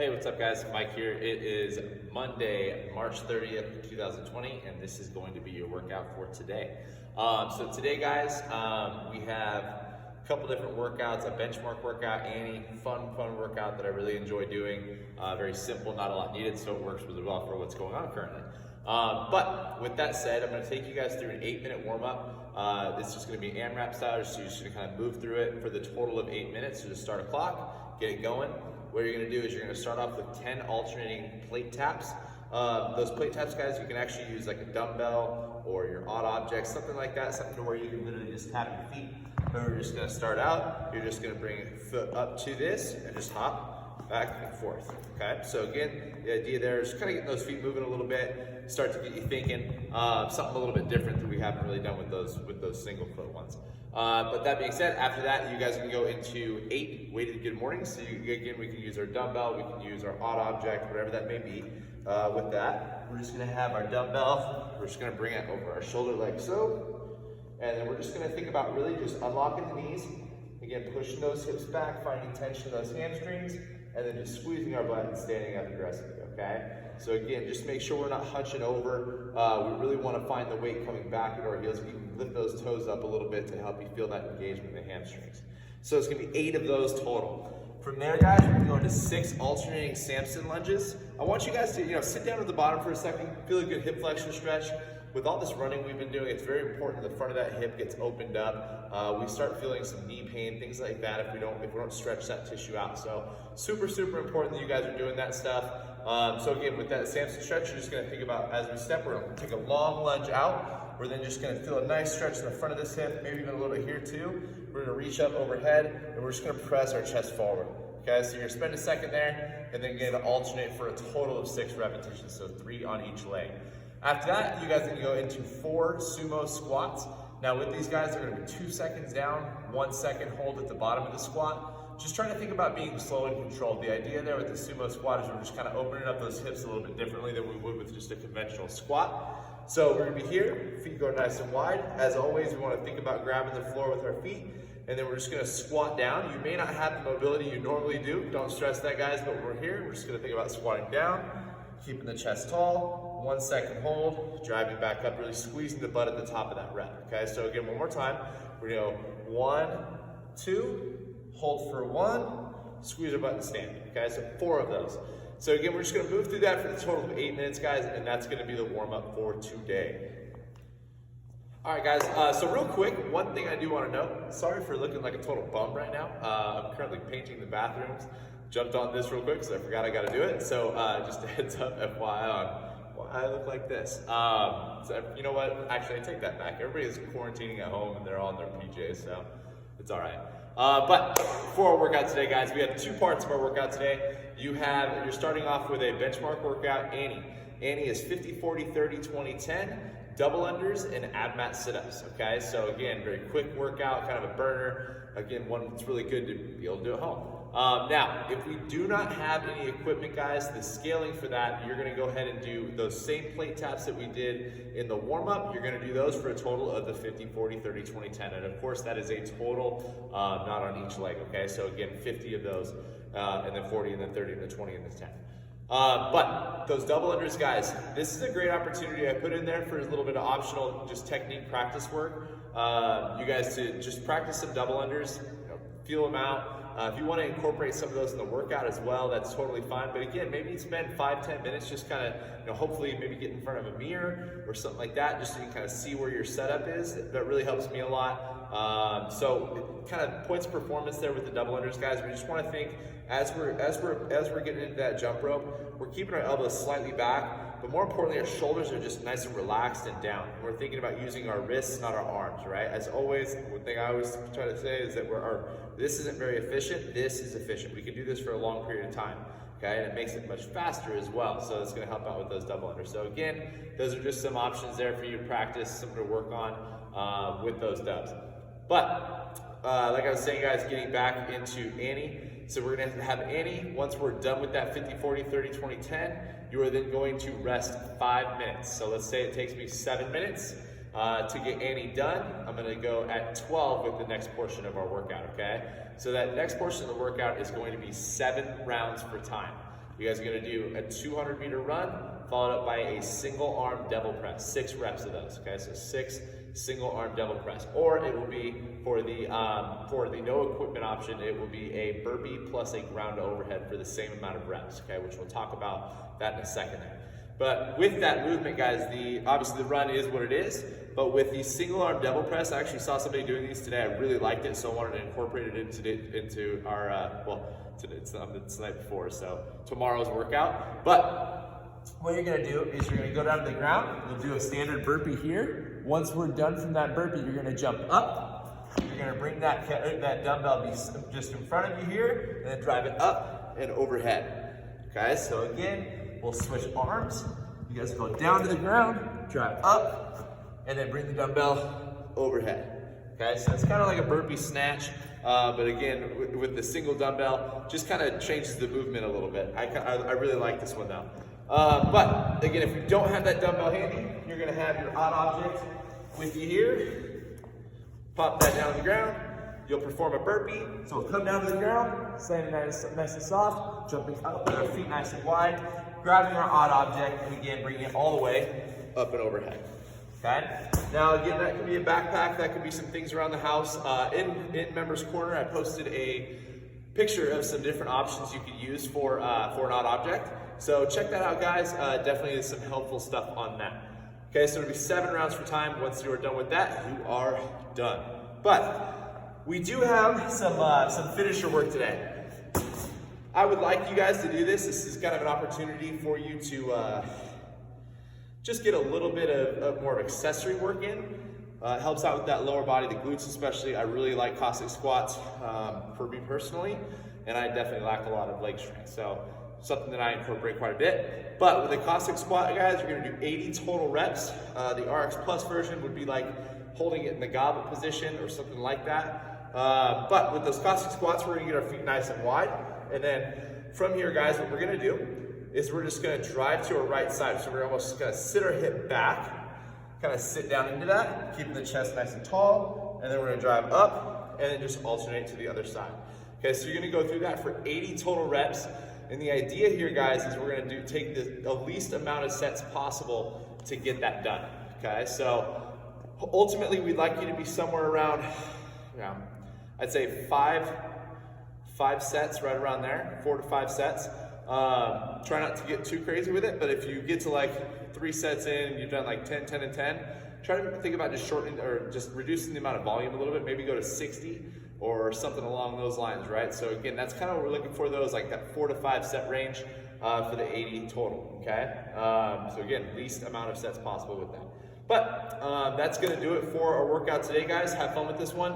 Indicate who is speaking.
Speaker 1: Hey, what's up guys? Mike here. It is Monday, March 30th, 2020, and this is going to be your workout for today. So today guys, we have a couple different workouts, a benchmark workout, and a fun workout that I really enjoy doing. Very simple, not a lot needed, so it works really well for what's going on currently. But with that said, I'm going to take you guys through an 8-minute warm-up. It's just going to be AMRAP style, so you're just going to kind of move through it for the total of 8 minutes. So just start a clock, get it going. What you're going to do is you're going to start off with 10 alternating plate taps. Those plate taps, guys, you can actually use like a dumbbell or your odd object, something like that, something to where you can literally just tap your feet. But we're just going to start out. You're just going to bring your foot up to this and just hop back and forth. Okay, so again, the idea there is kind of getting those feet moving a little bit, start to get you thinking something a little bit different that we haven't really done with those single foot ones. But that being said, after that, you guys can go into 8 weighted good mornings. So again, we can use our dumbbell, we can use our odd object, whatever that may be. With that, we're just gonna have our dumbbell, we're just gonna bring it over our shoulder like so. And then we're just gonna think about really just unlocking the knees. Again, pushing those hips back, finding tension in those hamstrings, and then just squeezing our butt and standing up aggressively, okay? So again, just make sure we're not hunching over. We really want to find the weight coming back at our heels. You can lift those toes up a little bit to help you feel that engagement in the hamstrings. So it's going to be 8 of those total. From there, guys, we're going to go into 6 alternating Samson lunges. I want you guys to, sit down at the bottom for a second, feel a good hip flexion stretch. With all this running we've been doing, it's very important the front of that hip gets opened up. We start feeling some knee pain, things like that if we don't stretch that tissue out. So super important that you guys are doing that stuff. So again, with that Samson stretch, you're just gonna think about as we step, we're gonna take a long lunge out. We're then just gonna feel a nice stretch in the front of this hip, maybe even a little bit here too. We're gonna reach up overhead and we're just gonna press our chest forward. Okay, so you're gonna spend a second there and then gonna alternate for a total of 6 repetitions, so 3 on each leg. After that, you guys are gonna go into 4 sumo squats. Now with these guys, they're gonna be 2 seconds down, 1 second hold at the bottom of the squat. Just trying to think about being slow and controlled. The idea there with the sumo squat is we're just kind of opening up those hips a little bit differently than we would with just a conventional squat. So we're gonna be here, feet go nice and wide. As always, we wanna think about grabbing the floor with our feet, and then we're just gonna squat down. You may not have the mobility you normally do. Don't stress that, guys, but we're here. We're just gonna think about squatting down, keeping the chest tall, 1 second hold, driving back up, really squeezing the butt at the top of that rep, okay? So again, one more time, we're gonna go 1, 2, hold for 1, squeeze our butt and stand, okay? So 4 of those. So again, we're just gonna move through that for the total of 8 minutes, guys, and that's gonna be the warm-up for today. All right, guys, so real quick, one thing I do wanna note, sorry for looking like a total bum right now. I'm currently painting the bathrooms. Jumped on this real quick because I forgot I got to do it. So just a heads up, FYI, on why I look like this. So you know what? Actually, I take that back. Everybody's quarantining at home and they're all in their PJs, so it's all right. But for our workout today, guys, we have 2 parts of our workout today. You're starting off with a benchmark workout, Annie. Annie is 50, 40, 30, 20, 10. Double unders and ab mat sit-ups, okay? So again, very quick workout, kind of a burner. Again, one that's really good to be able to do at home. Now, if we do not have any equipment, guys, the scaling for that, you're gonna go ahead and do those same plate taps that we did in the warm-up. You're gonna do those for a total of the 50, 40, 30, 20, 10. And of course, that is a total, not on each leg, okay? So again, 50 of those, and then 40, and then 30, and then 20, and then 10. But those double unders, guys, this is a great opportunity I put in there for a little bit of optional just technique practice work. You guys to just practice some double unders, feel them out. If you want to incorporate some of those in the workout as well, that's totally fine. But again, maybe spend 5-10 minutes just kind of, hopefully maybe get in front of a mirror or something like that, just so you can kind of see where your setup is. That really helps me a lot. So kind of points of performance there with the double unders, guys. We just want to think as we're getting into that jump rope, we're keeping our elbows slightly back, but more importantly, our shoulders are just nice and relaxed and down. We're thinking about using our wrists, not our arms, right? As always, one thing I always try to say is that this isn't very efficient, this is efficient. We can do this for a long period of time, okay? And it makes it much faster as well, so it's gonna help out with those double unders. So again, those are just some options there for you to practice, something to work on with those dubs. But like I was saying, guys, getting back into Annie. So we're gonna have Annie, once we're done with that 50, 40, 30, 20, 10, you are then going to rest 5 minutes. So let's say it takes me 7 minutes to get Annie done. I'm gonna go at 12 with the next portion of our workout, okay? So that next portion of the workout is going to be 7 rounds for time. You guys are gonna do a 200-meter run, followed up by a single arm devil press, 6 reps of those, okay? So 6 single arm devil press. Or it will be, for the no equipment option, it will be a burpee plus a ground to overhead for the same amount of reps, okay? Which we'll talk about that in a second. But with that movement, guys, obviously the run is what it is, but with the single arm devil press, I actually saw somebody doing these today. I really liked it, so I wanted to incorporate it into our, it's the night before, so tomorrow's workout. But what you're gonna do is you're gonna go down to the ground, you'll do a standard burpee here. Once we're done from that burpee, you're gonna jump up, you're gonna bring that dumbbell just in front of you here, and then drive it up and overhead. Okay, so again, we'll switch arms. You guys go down to the ground, drive up, and then bring the dumbbell overhead. Okay, so it's kind of like a burpee snatch, but again, with the single dumbbell, just kind of changes the movement a little bit. I really like this one though. But again, if you don't have that dumbbell handy, you're gonna have your odd object with you here. Pop that down to the ground. You'll perform a burpee. So we'll come down to the ground, standing nice and soft, jumping up with our feet nice and wide, grabbing our odd object, and again, bringing it all the way up and overhead. Okay? Now again, that could be a backpack, that could be some things around the house. In Members Corner, I posted a picture of some different options you could use for an odd object. So check that out, guys. Definitely some helpful stuff on that. Okay, so it'll be 7 rounds for time. Once you are done with that, you are done. But we do have some finisher work today. I would like you guys to do this. This is kind of an opportunity for you to just get a little bit of more accessory work in. It helps out with that lower body, the glutes especially. I really like Cossack squats for me personally, and I definitely lack a lot of leg strength. So something that I incorporate quite a bit. But with the Cossack squat, guys, you're gonna do 80 total reps. The RX Plus version would be like holding it in the goblet position or something like that. But with those Cossack squats, we're gonna get our feet nice and wide. And then from here, guys, what we're gonna do is we're just gonna drive to our right side. So we're almost gonna sit our hip back, kind of sit down into that, keeping the chest nice and tall, and then we're gonna drive up and then just alternate to the other side. Okay, so you're gonna go through that for 80 total reps. And the idea here, guys, is we're gonna take the least amount of sets possible to get that done, okay? So ultimately, we'd like you to be somewhere around, I'd say five sets, right around there, 4 to 5 sets. Try not to get too crazy with it, but if you get to like 3 sets in, you've done like 10, 10, and 10, try to think about just shortening or just reducing the amount of volume a little bit, maybe go to 60 or something along those lines, right? So again, that's kind of what we're looking for, those like that 4 to 5 set range for the 80 total, okay? So again, least amount of sets possible with that. But that's gonna do it for our workout today, guys. Have fun with this one.